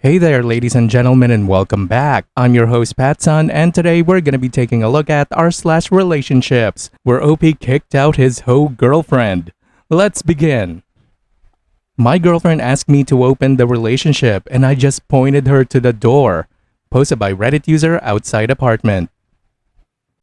Hey there, ladies and gentlemen, and welcome back. I'm your host, PattSun, and today we're gonna be taking a look at r/relationships, where OP kicked out his hoe girlfriend. Let's begin. My girlfriend asked me to open the relationship, and I just pointed her to the door. Posted by Reddit user outside apartment.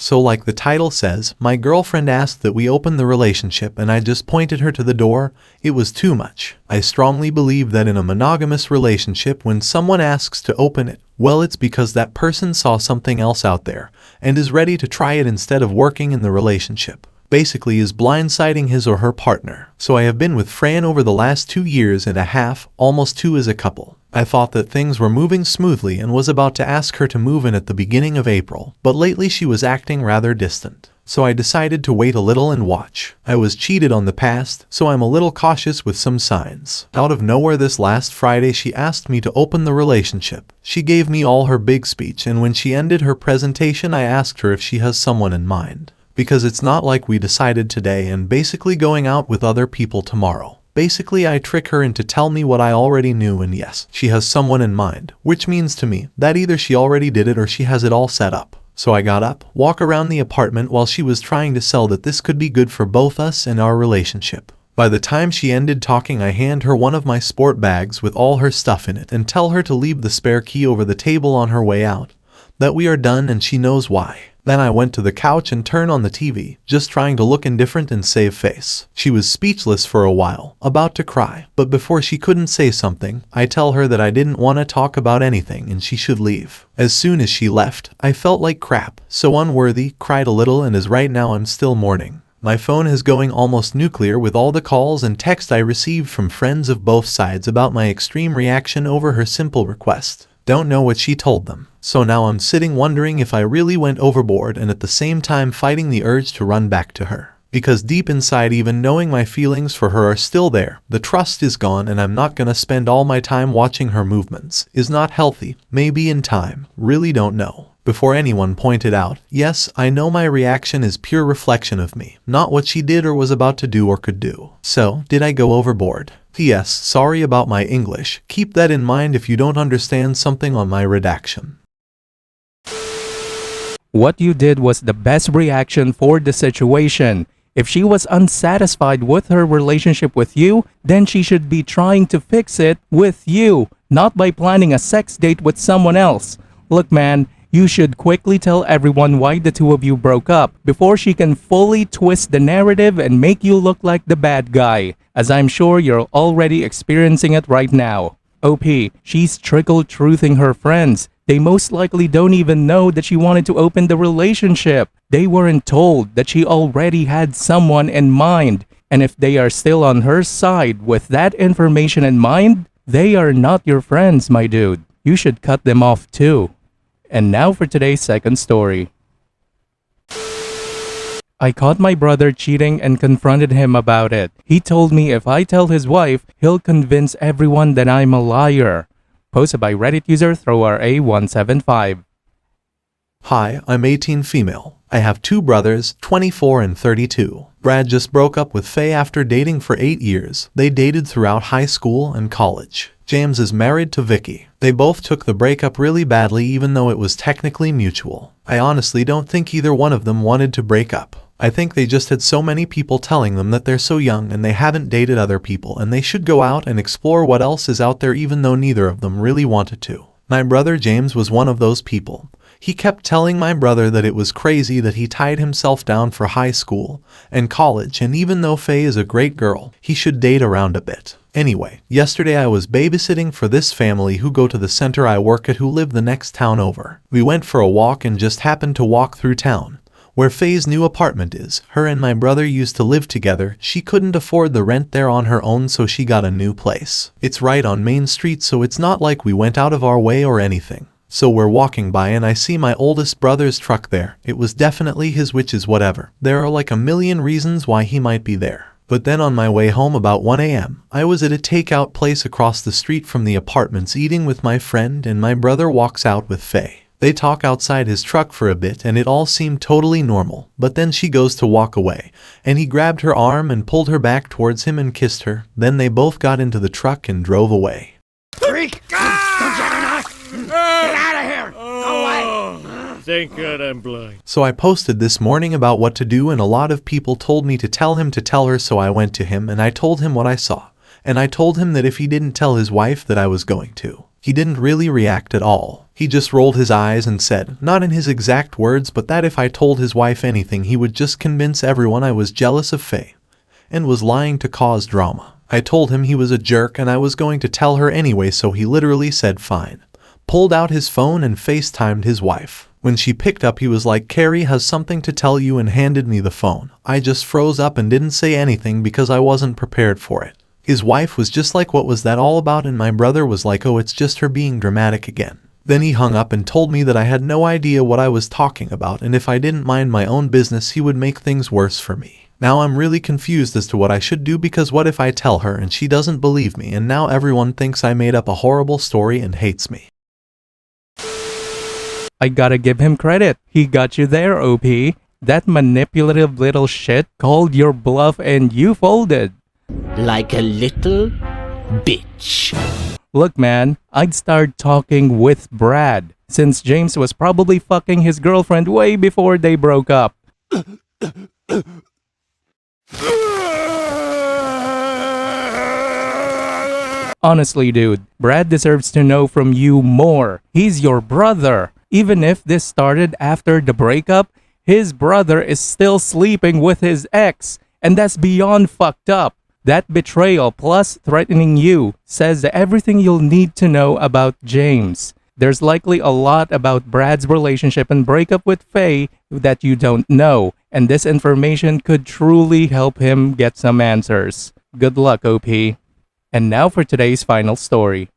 So like the title says, my girlfriend asked that we open the relationship and I just pointed her to the door. It was too much. I strongly believe that in a monogamous relationship, when someone asks to open it, well, it's because that person saw something else out there and is ready to try it instead of working in the relationship. Basically is blindsiding his or her partner. So I have been with Fran over the last 2 years and a half, almost 2 as a couple. I thought that things were moving smoothly and was about to ask her to move in at the beginning of April, but lately she was acting rather distant. So I decided to wait a little and watch. I was cheated on the past, so I'm a little cautious with some signs. Out of nowhere this last Friday she asked me to open the relationship. She gave me all her big speech, and when she ended her presentation I asked her if she has someone in mind. Because it's not like we decided today and basically going out with other people tomorrow. Basically I trick her into tell me what I already knew, and yes, she has someone in mind, which means to me that either she already did it or she has it all set up. So I got up, walk around the apartment while she was trying to sell that this could be good for both us and our relationship. By the time she ended talking, I hand her one of my sport bags with all her stuff in it and tell her to leave the spare key over the table on her way out. That we are done and she knows why. Then I went to the couch and turned on the TV, just trying to look indifferent and save face. She was speechless for a while, about to cry, but before she couldn't say something, I tell her that I didn't want to talk about anything and she should leave. As soon as she left, I felt like crap, so unworthy, cried a little, and as right now I'm still mourning. My phone is going almost nuclear with all the calls and texts I received from friends of both sides about my extreme reaction over her simple request. Don't know what she told them. So now I'm sitting wondering if I really went overboard, and at the same time fighting the urge to run back to her. Because deep inside, even knowing my feelings for her are still there, the trust is gone and I'm not gonna spend all my time watching her movements. Is not healthy. Maybe in time. Really don't know. Before anyone pointed out, yes, I know my reaction is pure reflection of me, not what she did or was about to do or could do. So, did I go overboard? P.S. Sorry about my English. Keep that in mind if you don't understand something on my redaction. What you did was the best reaction for the situation. If she was unsatisfied with her relationship with you, then she should be trying to fix it with you, not by planning a sex date with someone else. Look, man, you should quickly tell everyone why the two of you broke up before she can fully twist the narrative and make you look like the bad guy, as I'm sure you're already experiencing it right now. OP, she's trickle-truthing her friends. They most likely don't even know that she wanted to open the relationship. They weren't told that she already had someone in mind. And if they are still on her side with that information in mind, they are not your friends, my dude. You should cut them off too. And now for today's second story. I caught my brother cheating and confronted him about it. He told me if I tell his wife, he'll convince everyone that I'm a liar. Posted by Reddit user ThrowRA175. Hi, I'm 18 female. I have 2 brothers, 24 and 32. Brad just broke up with Faye after dating for 8 years. They dated throughout high school and college. James is married to Vicky. They both took the breakup really badly, even though it was technically mutual. I honestly don't think either one of them wanted to break up. I think they just had so many people telling them that they're so young and they haven't dated other people and they should go out and explore what else is out there, even though neither of them really wanted to. My brother James was one of those people. He kept telling my brother that it was crazy that he tied himself down for high school and college, and even though Faye is a great girl, he should date around a bit. Anyway, yesterday I was babysitting for this family who go to the center I work at, who live the next town over. We went for a walk and just happened to walk through town, where Faye's new apartment is. Her and my brother used to live together. She couldn't afford the rent there on her own, so she got a new place. It's right on Main Street, so it's not like we went out of our way or anything. So we're walking by and I see my oldest brother's truck there. It was definitely his, which is whatever. There are like a million reasons why he might be there. But then on my way home about 1 a.m., I was at a takeout place across the street from the apartments eating with my friend, and my brother walks out with Faye. They talk outside his truck for a bit and it all seemed totally normal, but then she goes to walk away, and he grabbed her arm and pulled her back towards him and kissed her. Then they both got into the truck and drove away. Freak! out of here! Go away! Thank God I'm blind. So I posted this morning about what to do, and a lot of people told me to tell him to tell her, so I went to him and I told him what I saw. And I told him that if he didn't tell his wife that I was going to. He didn't really react at all. He just rolled his eyes and said, not in his exact words, but that if I told his wife anything, he would just convince everyone I was jealous of Faye and was lying to cause drama. I told him he was a jerk and I was going to tell her anyway, so he literally said fine. Pulled out his phone and FaceTimed his wife. When she picked up, he was like, "Carrie has something to tell you," and handed me the phone. I just froze up and didn't say anything because I wasn't prepared for it. His wife was just like, "What was that all about?" And my brother was like, "Oh, it's just her being dramatic again." Then he hung up and told me that I had no idea what I was talking about, and if I didn't mind my own business, he would make things worse for me. Now I'm really confused as to what I should do, because what if I tell her and she doesn't believe me, and now everyone thinks I made up a horrible story and hates me. I gotta give him credit. He got you there, OP. That manipulative little shit called your bluff and you folded. Like a little bitch. Look, man, I'd start talking with Brad, since James was probably fucking his girlfriend way before they broke up. Honestly, dude, Brad deserves to know from you more. He's your brother. Even if this started after the breakup, his brother is still sleeping with his ex, and that's beyond fucked up. That betrayal plus threatening you says everything you'll need to know about James. There's likely a lot about Brad's relationship and breakup with Faye that you don't know, and this information could truly help him get some answers. Good luck, OP. And now for today's final story.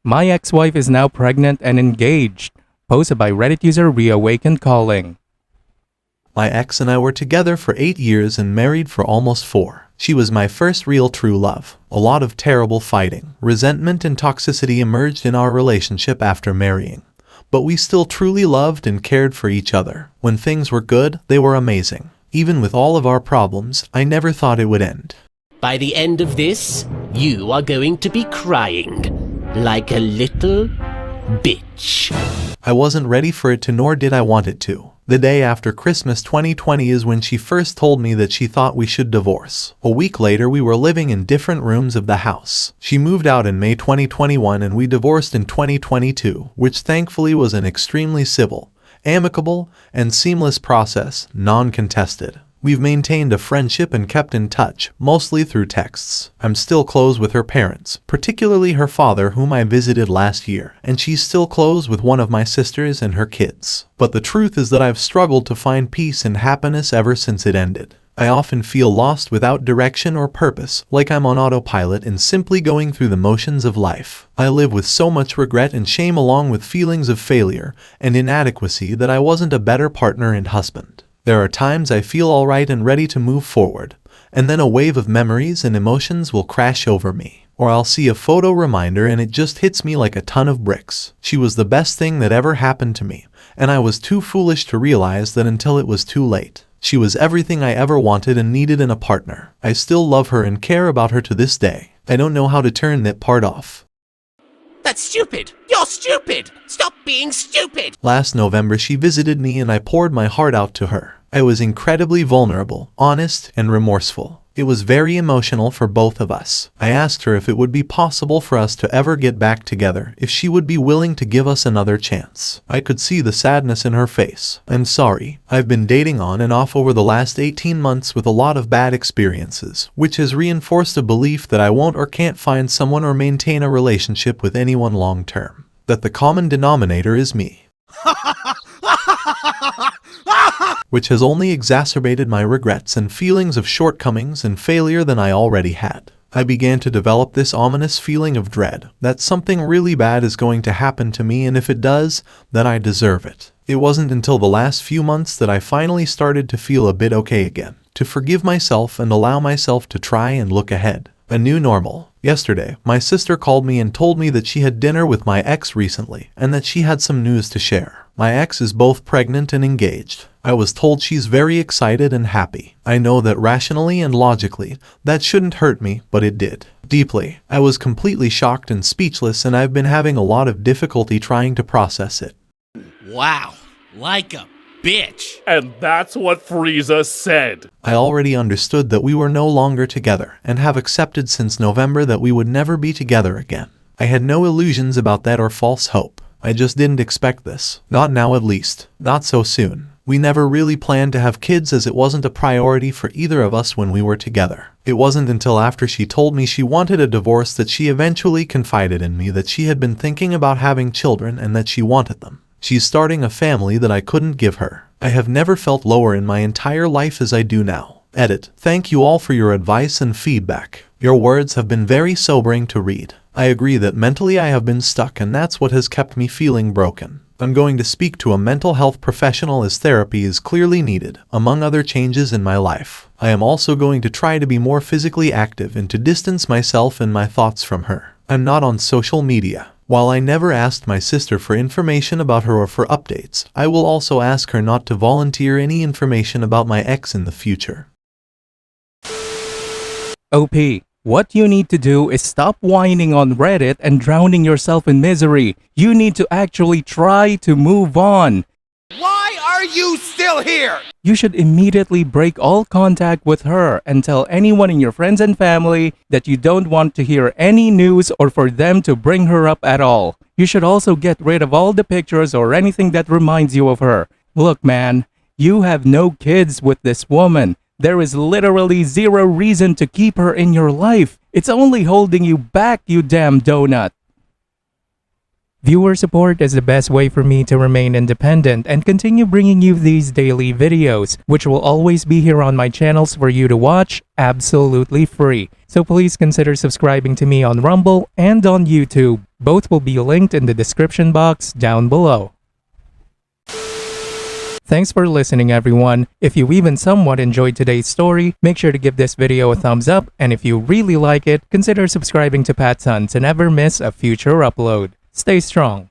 My ex-wife is now pregnant and engaged. Posted by Reddit user Reawakened Calling. My ex and I were together for 8 years and married for almost 4. She was my first real true love. A lot of terrible fighting, resentment, and toxicity emerged in our relationship after marrying. But we still truly loved and cared for each other. When things were good, they were amazing. Even with all of our problems, I never thought it would end. By the end of this, you are going to be crying. Like a little bitch. I wasn't ready for it to, nor did I want it to. The day after Christmas 2020 is when she first told me that she thought we should divorce. A week later, we were living in different rooms of the house. She moved out in May 2021 and we divorced in 2022, which thankfully was an extremely civil, amicable, and seamless process, non-contested. We've maintained a friendship and kept in touch, mostly through texts. I'm still close with her parents, particularly her father, whom I visited last year, and she's still close with one of my sisters and her kids. But the truth is that I've struggled to find peace and happiness ever since it ended. I often feel lost without direction or purpose, like I'm on autopilot and simply going through the motions of life. I live with so much regret and shame, along with feelings of failure and inadequacy, that I wasn't a better partner and husband. There are times I feel alright and ready to move forward, and then a wave of memories and emotions will crash over me. Or I'll see a photo reminder and it just hits me like a ton of bricks. She was the best thing that ever happened to me, and I was too foolish to realize that until it was too late. She was everything I ever wanted and needed in a partner. I still love her and care about her to this day. I don't know how to turn that part off. That's stupid! You're stupid! Stop being stupid! Last November, she visited me and I poured my heart out to her. I was incredibly vulnerable, honest, and remorseful. It was very emotional for both of us. I asked her if it would be possible for us to ever get back together, if she would be willing to give us another chance. I could see the sadness in her face. I'm sorry. I've been dating on and off over the last 18 months with a lot of bad experiences, which has reinforced a belief that I won't or can't find someone or maintain a relationship with anyone long term. That the common denominator is me. Which has only exacerbated my regrets and feelings of shortcomings and failure than I already had. I began to develop this ominous feeling of dread, that something really bad is going to happen to me, and if it does, then I deserve it. It wasn't until the last few months that I finally started to feel a bit okay again, to forgive myself and allow myself to try and look ahead. A new normal. Yesterday, my sister called me and told me that she had dinner with my ex recently, and that she had some news to share. My ex is both pregnant and engaged. I was told she's very excited and happy. I know that rationally and logically, that shouldn't hurt me, but it did. Deeply. I was completely shocked and speechless, and I've been having a lot of difficulty trying to process it. Wow, like a bitch. And that's what Frieza said. I already understood that we were no longer together, and have accepted since November that we would never be together again. I had no illusions about that or false hope. I just didn't expect this. Not now at least. Not so soon. We never really planned to have kids, as it wasn't a priority for either of us when we were together. It wasn't until after she told me she wanted a divorce that she eventually confided in me that she had been thinking about having children and that she wanted them. She's starting a family that I couldn't give her. I have never felt lower in my entire life as I do now. Edit. Thank you all for your advice and feedback. Your words have been very sobering to read. I agree that mentally I have been stuck, and that's what has kept me feeling broken. I'm going to speak to a mental health professional, as therapy is clearly needed, among other changes in my life. I am also going to try to be more physically active and to distance myself and my thoughts from her. I'm not on social media. While I never asked my sister for information about her or for updates, I will also ask her not to volunteer any information about my ex in the future. OP, what you need to do is stop whining on Reddit and drowning yourself in misery. You need to actually try to move on. Why are you still here? You should immediately break all contact with her and tell anyone in your friends and family that you don't want to hear any news or for them to bring her up at all. You should also get rid of all the pictures or anything that reminds you of her. Look, man, you have no kids with this woman. There is literally zero reason to keep her in your life. It's only holding you back, you damn donut. Viewer support is the best way for me to remain independent and continue bringing you these daily videos, which will always be here on my channels for you to watch absolutely free. So please consider subscribing to me on Rumble and on YouTube. Both will be linked in the description box down below. Thanks for listening, everyone. If you even somewhat enjoyed today's story, make sure to give this video a thumbs up, and if you really like it, consider subscribing to PattSun to never miss a future upload. Stay strong.